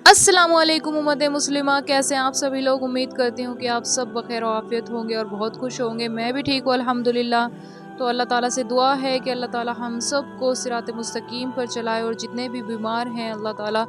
अस्सलाम वालेकुम उम्मत मुस्लिमा, कैसे हैं आप सभी लोग। उम्मीद करती हूँ कि आप सब बखैर और आफियत होंगे और बहुत खुश होंगे। मैं भी ठीक हूँ अल्हम्दुलिल्लाह। तो अल्लाह ताला से दुआ है कि अल्लाह ताला हम सब को सिरात मुस्तकीम पर चलाए और जितने भी बीमार हैं अल्लाह ताला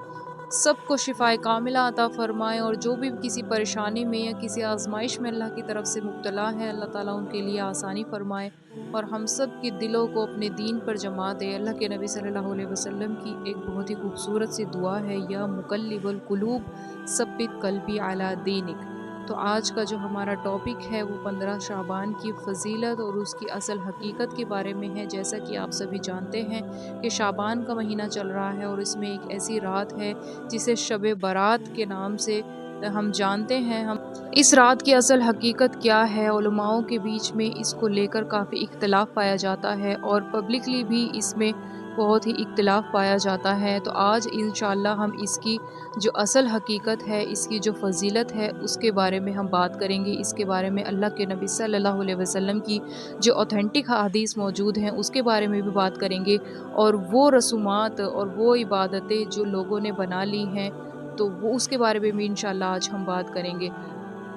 सबको शिफाए कामिला अता फ़रमाए, और जो भी किसी परेशानी में या किसी आज़माइश में अल्लाह की तरफ से मुब्तला है अल्लाह ताला उनके लिए आसानी फ़रमाए और हम सब के दिलों को अपने दीन पर जमा दे। अल्लाह के नबी सल्लल्लाहु अलैहि वसल्लम की एक बहुत ही खूबसूरत सी दुआ है, या मुकल्लिबुल कुलूब सब्बित कल्बी अला दीनिक। तो आज का जो हमारा टॉपिक है वो 15 शाबान की फ़जीलत और उसकी असल हकीकत के बारे में है। जैसा कि आप सभी जानते हैं कि शाबान का महीना चल रहा है और इसमें एक ऐसी रात है जिसे शब बारात के नाम से हम जानते हैं। हम इस रात की असल हकीकत क्या है, उलमाओं के बीच में इसको लेकर काफ़ी इख्तिलाफ़ पाया जाता है और पब्लिकली भी इसमें बहुत ही इख्तिलाफ़ पाया जाता है। तो आज इंशाअल्लाह हम इसकी जो असल हकीकत है, इसकी जो फ़जीलत है उसके बारे में हम बात करेंगे। इसके बारे में अल्लाह के नबी सल्लल्लाहु अलैहि वसल्लम की जो ऑथेंटिक हदीस मौजूद हैं उसके बारे में भी बात करेंगे, और वो रसूमात और वो इबादतें जो लोगों ने बना ली हैं तो वो उसके बारे में भी इंशाअल्लाह आज हम बात करेंगे।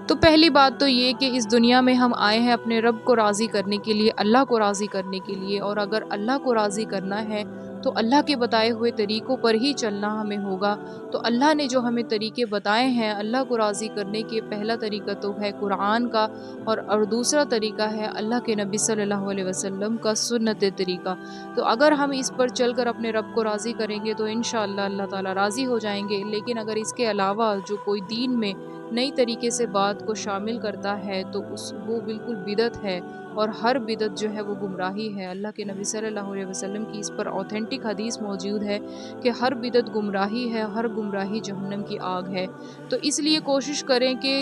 तो पहली बात तो ये कि इस दुनिया में हम आए हैं अपने रब को राज़ी करने के लिए, अल्लाह को राज़ी करने के लिए, और अगर अल्लाह को राज़ी करना है तो अल्लाह के बताए हुए तरीक़ों पर ही चलना हमें होगा। तो अल्लाह ने जो हमें तरीक़े बताए हैं अल्लाह को राज़ी करने के, पहला तरीक़ा तो है कुरान का, और दूसरा तरीक़ा है अल्लाह के नबी सल्लल्लाहु अलैहि वसल्लम का सुन्नत तरीक़ा। तो अगर हम इस पर चलकर अपने रब को राज़ी करेंगे तो इंशाअल्लाह अल्लाह ताला राज़ी हो जाएँगे। लेकिन अगर इसके अलावा जो कोई दीन में नई तरीके से बात को शामिल करता है तो वो बिल्कुल बिदअत है, और हर बिदअत जो है वो गुमराही है। अल्लाह के नबी सल्लल्लाहु अलैहि वसल्लम की इस पर ऑथेंटिक हदीस मौजूद है कि हर बिदअत गुमराही है, हर गुमराही जहन्नम की आग है। तो इसलिए कोशिश करें कि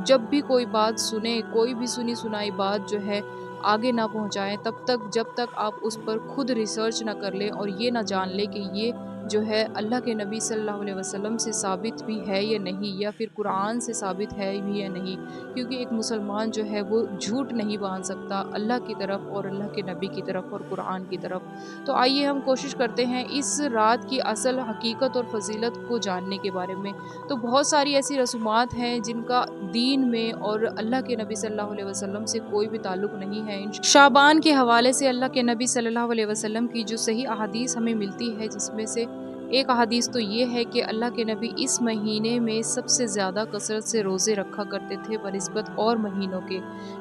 जब भी कोई बात सुने, कोई भी सुनी सुनाई बात जो है आगे ना पहुँचाएँ तब तक जब तक आप उस पर खुद रिसर्च ना कर लें और ये ना जान लें कि ये जो है अल्लाह के नबी सल्लल्लाहु अलैहि वसल्लम से साबित भी है या नहीं, या फिर कुरान से साबित है भी या नहीं। क्योंकि एक मुसलमान जो है वो झूठ नहीं बांध सकता अल्लाह की तरफ और अल्लाह के नबी की तरफ और कुरान की तरफ। तो आइए हम कोशिश करते हैं इस रात की असल हकीकत और फ़जीलत को जानने के बारे में। तो बहुत सारी ऐसी रसूमात हैं जिनका दीन में और अल्लाह के नबी सल्लल्लाहु अलैहि वसल्लम से कोई भी ताल्लुक़ नहीं है। शाबान के हवाले से अल्लाह के नबी सल्लल्लाहु अलैहि वसल्लम की जो सही अहादीस हमें मिलती है, जिसमें से एक अहादीस तो ये है कि अल्लाह के नबी इस महीने में सबसे ज़्यादा कसरत से रोज़े रखा करते थे बनिस्बत और महीनों के।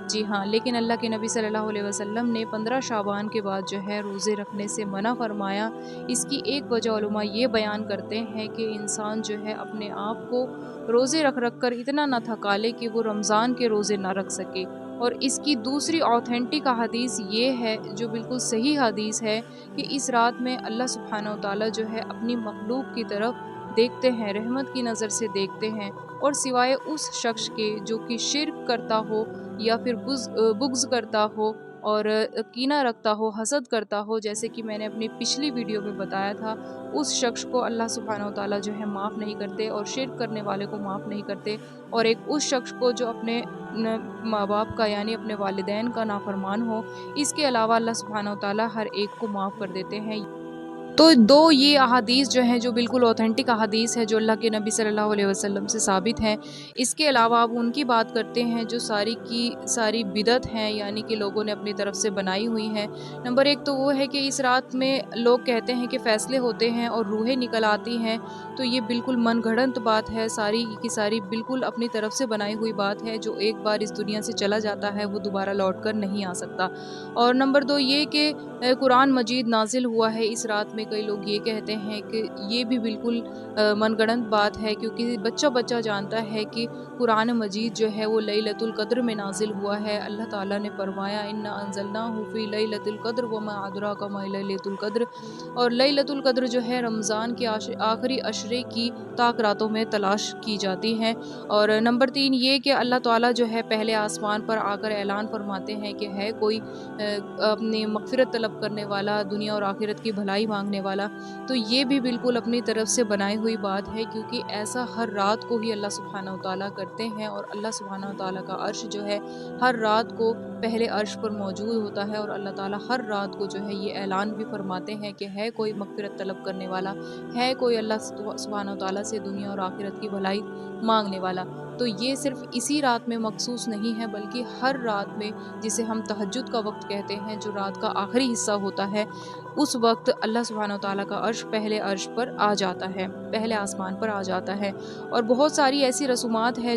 जी हाँ, लेकिन अल्लाह के नबी सल्लल्लाहु अलैहि वसल्लम ने 15 शाबान के बाद जो है रोज़े रखने से मना फ़रमाया। इसकी एक वजह उलमा ये बयान करते हैं कि इंसान जो है अपने आप को रोज़े रख कर इतना ना थका ले कि वो रमज़ान के रोज़े ना रख सके। और इसकी दूसरी ऑथेंटिक हदीस ये है, जो बिल्कुल सही हदीस है, कि इस रात में अल्लाह सुब्हानहू व तआला जो है अपनी मखलूक की तरफ देखते हैं, रहमत की नज़र से देखते हैं, और सिवाय उस शख्स के जो कि शिर्क करता हो या फिर बुग़्ज़ करता हो और कीना रखता हो, हसद करता हो, जैसे कि मैंने अपनी पिछली वीडियो में बताया था, उस शख्स को अल्लाह सुब्हानहू व तआला जो है माफ़ नहीं करते और शिर्क करने वाले को माफ़ नहीं करते। और एक उस शख्स को जो अपने माँ-बाप का यानी अपने वालिदैन का नाफ़रमान हो, इसके अलावा अल्लाह सुब्हानहू व तआला हर एक को माफ़ कर देते हैं। तो 2 ये अहादीस जो हैं जो बिल्कुल ऑथेंटिक अहादीस है जो अल्लाह के नबी सल्लल्लाहु अलैहि वसल्लम से साबित हैं। इसके अलावा अब उनकी बात करते हैं जो सारी की सारी बिदअत हैं, यानी कि लोगों ने अपनी तरफ से बनाई हुई हैं। नंबर 1 तो वो है कि इस रात में लोग कहते हैं कि फ़ैसले होते हैं और रूहें निकल आती हैं। तो ये बिल्कुल मनगढ़ंत बात है, सारी की सारी बिल्कुल अपनी तरफ से बनाई हुई बात है। जो एक बार इस दुनिया से चला जाता है वो दोबारा लौट कर नहीं आ सकता। और नंबर 2 ये कि कुरान मजीद नाज़िल हुआ है इस रात में। कई लोग ये कहते हैं कि ये भी बिल्कुल मनगढ़ंत बात है, क्योंकि बच्चा-बच्चा जानता है कि कुरान मजीद जो है वो लैलतुल क़द्र में नाज़िल हुआ है। अल्लाह ताला ने फरमाया इन्ना अंज़लनाहु फ़ी लैलतिल क़द्र वमा अदराका मा लैलतुल क़द्र। और लैलतुल क़द्र जो है रमज़ान के आखिरी अशरे की ताक रातों में तलाश की जाती है। और नंबर 3 ये कि अल्लाह ताला जो है पहले आसमान पर आकर ऐलान फरमाते हैं कि है कोई अपनी मग़फ़िरत तलब करने वाला, दुनिया और आखिरत की भलाई माँगने مانگنے والا، تو یہ بھی بالکل اپنی طرف سے بنائی ہوئی بات ہے، کیونکہ ایسا ہر رات کو ہی اللہ سبحانہ و تعالیٰ کرتے ہیں، اور اللہ سبحانہ و تعالیٰ کا عرش جو ہے ہر رات کو پہلے عرش پر موجود ہوتا ہے، اور اللہ تعالیٰ ہر رات کو جو ہے یہ اعلان بھی فرماتے ہیں کہ ہے کوئی مغفرت طلب کرنے والا، ہے کوئی اللہ سبحانہ و تعالیٰ سے دنیا اور آخرت کی بھلائی مانگنے والا۔ تو یہ صرف اسی رات میں مخصوص نہیں ہے، بلکہ ہر رات میں، جسے ہم تہجد کا وقت کہتے ہیں، جو رات کا آخری حصہ ہوتا ہے، اس وقت اللہ سبحانہ و تعالیٰ کا عرش پہلے عرش پر آ جاتا ہے، پہلے آسمان پر آ جاتا ہے۔ اور بہت ساری ایسی رسومات ہیں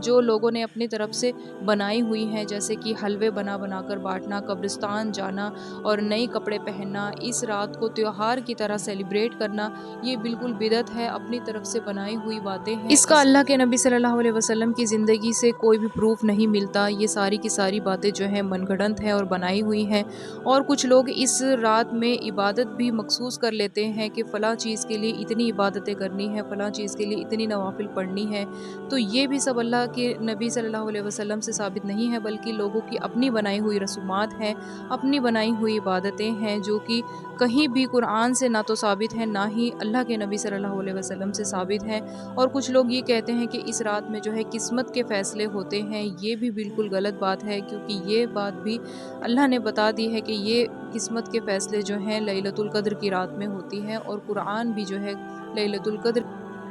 جو لوگوں نے اپنی طرف سے بنائی ہوئی ہیں، جیسے کہ حلوے بنا بنا کر بانٹنا، قبرستان جانا اور نئے کپڑے پہننا، اس رات کو تہوار کی طرح سیلیبریٹ کرنا، یہ بالکل بدعت ہے، اپنی طرف سے بنائی ہوئی باتیں ہیں۔ اس کا اللہ کے نبی صلی اللہ علیہ وسلم کی زندگی سے کوئی بھی پروف نہیں ملتا، یہ ساری کی ساری باتیں جو ہیں من گھڑنت ہیں اور بنائی ہوئی ہیں۔ اور کچھ لوگ اس رات میں عبادت بھی مخصوص کر لیتے ہیں کہ فلاں چیز کے لیے اتنی عبادتیں کرنی ہے، فلاں چیز کے لیے اتنی نوافل پڑھنی ہے، تو یہ بھی سب اللہ کے نبی صلی اللہ علیہ وسلم سے ثابت نہیں ہے، بلکہ لوگوں کی اپنی بنائی ہوئی رسومات ہیں، اپنی بنائی ہوئی عبادتیں ہیں، جو کہ کہیں بھی قرآن سے نہ تو ثابت ہے، نہ ہی اللہ کے نبی صلی اللہ علیہ وسلم سے ثابت ہے۔ اور کچھ لوگ یہ کہتے ہیں کہ اس رات میں جو ہے قسمت کے فیصلے ہوتے ہیں، یہ بھی بالکل غلط بات ہے، کیونکہ یہ بات بھی اللہ نے بتا دی ہے کہ یہ قسمت کے فیصلے جو ہیں لیلۃ القدر کی رات میں ہوتی ہے، اور قرآن بھی جو ہے Laylat al-Qadr.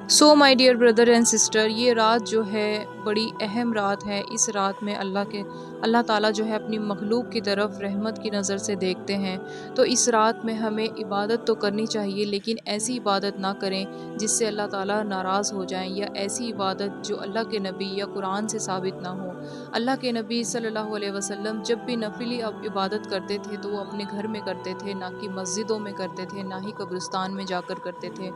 So my dear brother and sister, یہ رات جو ہے بڑی اہم رات ہے۔ اس رات میں اللہ تعالیٰ جو ہے اپنی مخلوق کی طرف رحمت کی نظر سے دیکھتے ہیں، تو اس رات میں ہمیں عبادت تو کرنی چاہیے، لیکن ایسی عبادت نہ کریں جس سے اللہ تعالیٰ ناراض ہو جائیں، یا ایسی عبادت جو اللہ کے نبی یا قرآن سے ثابت نہ ہو۔ اللہ کے نبی صلی اللہ علیہ وسلم جب بھی نفلی عبادت کرتے تھے تو وہ اپنے گھر میں کرتے تھے، نہ کہ مسجدوں میں کرتے تھے، نہ ہی قبرستان میں جا کر کرتے تھے۔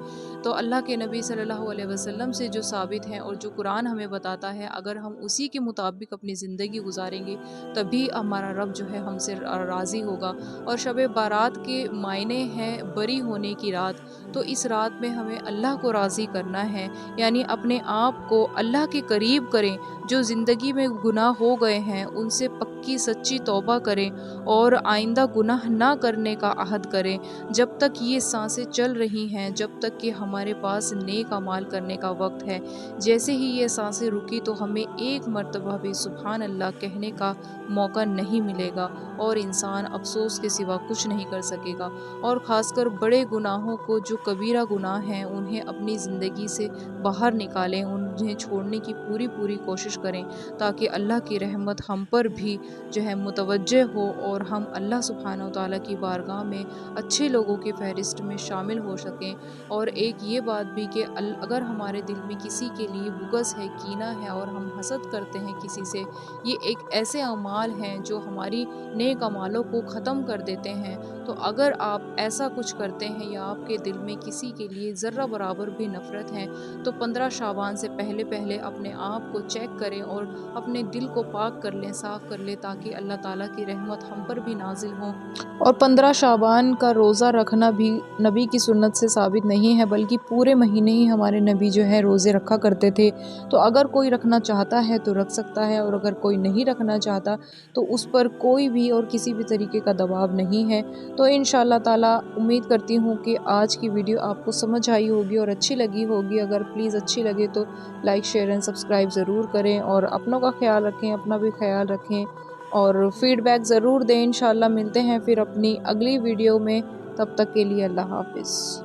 تو اللہ کے نبی صلی اللہ علیہ وسلم سے جو ثابت ہے اور جو قرآن ہمیں بتاتا ہے، اگر ہم اسی کے مطابق اپنی زندگی گزاریں گے تبھی ہمارا رب جو ہے ہم سے راضی ہوگا۔ اور شب بارات کے معنی ہے بری ہونے کی رات، تو اس رات میں ہمیں اللہ کو راضی کرنا ہے، یعنی اپنے آپ کو اللہ کے قریب کریں، جو زندگی میں گناہ ہو گئے ہیں ان سے پکی سچی توبہ کریں، اور آئندہ گناہ نہ کرنے کا عہد کریں۔ جب تک یہ سانسیں چل رہی ہیں، جب تک کہ ہمارے پاس نیک اعمال کرنے کا وقت ہے، جیسے ہی یہ سانسیں رکی تو ہمیں ایک مرتبہ بھی سبحان اللہ کہنے کا موقع نہیں ملے گا، اور انسان افسوس کے سوا کچھ نہیں کر سکے گا۔ اور خاص کر بڑے گناہوں کو، جو کبیرہ گناہ ہیں، انہیں اپنی زندگی سے باہر نکالیں، انہیں چھوڑنے کی پوری کوشش کریں، تاکہ اللہ کی رحمت ہم پر بھی جو ہے متوجہ ہو، اور ہم اللہ سبحانہ و تعالیٰ کی بارگاہ میں اچھے لوگوں کی فہرست میں شامل ہو سکیں۔ اور ایک یہ بات بھی کہ اگر ہمارے دل میں کسی کے لیے بغض ہے، کینہ ہے، اور ہم حسد کرتے ہیں کسی سے، یہ ایک ایسے اعمال ہیں جو ہماری نیک اعمالوں کو ختم کر دیتے ہیں۔ تو اگر آپ ایسا کچھ کرتے ہیں، یا آپ کے دل میں کسی کے لیے ذرہ برابر بھی نفرت ہے، تو 15 شعبان سے پہلے اپنے آپ کو چیک کریں اور اپنے دل کو پاک کر لیں، صاف کر لیں، تاکہ اللہ تعالیٰ کی رحمت ہم پر بھی نازل ہو۔ اور 15 شعبان کا روزہ رکھنا بھی نبی کی سنت سے ثابت نہیں ہے، بلکہ پورے مہینے ہی ہمارے نبی جو ہے روزے رکھا کرتے تھے۔ تو اگر کوئی رکھنا چاہتا ہے تو رکھ سکتا ہے، اور اگر کوئی نہیں رکھنا چاہتا تو اس پر کوئی بھی اور کسی بھی طریقے کا دباؤ نہیں ہے۔ تو انشاءاللہ تعالیٰ امید کرتی ہوں کہ آج کی ویڈیو آپ کو سمجھ آئی ہوگی اور اچھی لگی ہوگی۔ اگر پلیز اچھی لگے تو لائک، شیئر اینڈ سبسکرائب ضرور کریں، اور اپنوں کا خیال رکھیں، اپنا بھی خیال رکھیں، اور فیڈ بیک ضرور دیں۔ انشاءاللہ ملتے ہیں پھر اپنی اگلی ویڈیو میں، تب تک کے لیے اللہ حافظ۔